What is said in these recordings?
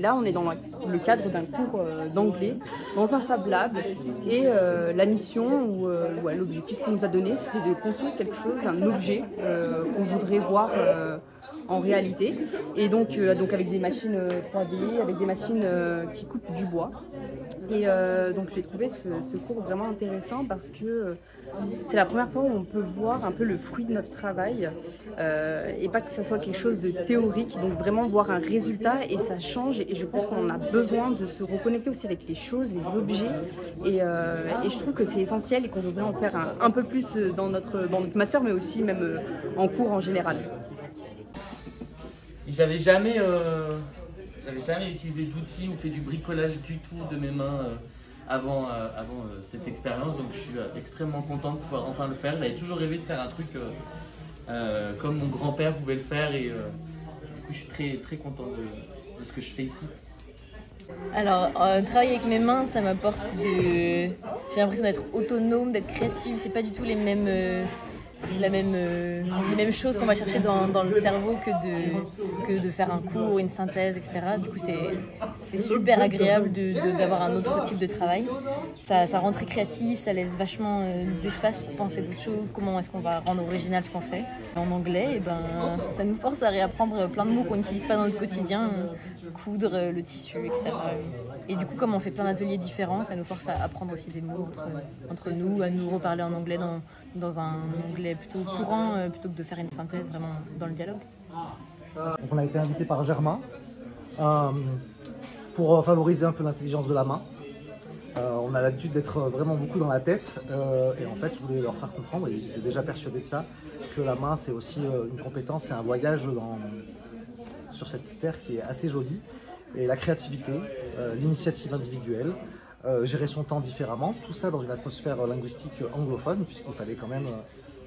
là, on est dans le cadre d'un cours d'anglais, dans un Fab Lab. Et la mission ou l'objectif qu'on nous a donné, c'était de construire quelque chose, un objet qu'on voudrait voir en réalité. Et donc avec des machines 3D, avec des machines qui coupent du bois. Et donc j'ai trouvé ce cours vraiment intéressant parce que c'est la première fois où on peut voir un peu le fruit de notre travail et pas que ça soit quelque chose de théorique, donc vraiment voir un résultat et ça change et je pense qu'on a besoin de se reconnecter aussi avec les choses, les objets et je trouve que c'est essentiel et qu'on devrait en faire un peu plus dans notre master mais aussi même en cours en général. J'avais jamais utilisé d'outils ou fait du bricolage du tout de mes mains avant cette expérience, donc je suis extrêmement content de pouvoir enfin le faire. J'avais toujours rêvé de faire un truc comme mon grand-père pouvait le faire et du coup je suis très content de ce que je fais ici. Alors, travailler avec mes mains, ça m'apporte j'ai l'impression d'être autonome, d'être créative, c'est pas du tout les mêmes choses qu'on va chercher dans le cerveau que de faire un cours, une synthèse, etc. Du coup, c'est super agréable d'avoir un autre type de travail. Ça rend très créatif, ça laisse vachement d'espace pour penser d'autres choses, comment est-ce qu'on va rendre original ce qu'on fait. En anglais, ça nous force à réapprendre plein de mots qu'on n'utilise pas dans le quotidien, coudre, le tissu, etc. Et du coup, comme on fait plein d'ateliers différents, ça nous force à apprendre aussi des mots entre nous, à nous reparler en anglais dans un anglais plutôt courant, plutôt que de faire une synthèse vraiment dans le dialogue. Donc on a été invité par Germain pour favoriser un peu l'intelligence de la main. On a l'habitude d'être vraiment beaucoup dans la tête et en fait je voulais leur faire comprendre, et ils étaient déjà persuadés de ça, que la main c'est aussi une compétence et un voyage sur cette terre qui est assez jolie. Et la créativité, l'initiative individuelle, gérer son temps différemment, tout ça dans une atmosphère linguistique anglophone, puisqu'il fallait quand même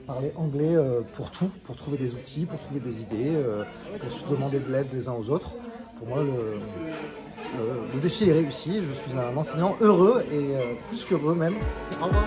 parler anglais pour tout, pour trouver des outils, pour trouver des idées, pour se demander de l'aide les uns aux autres. Pour moi, le défi est réussi, je suis un enseignant heureux et plus qu'heureux même. Au revoir.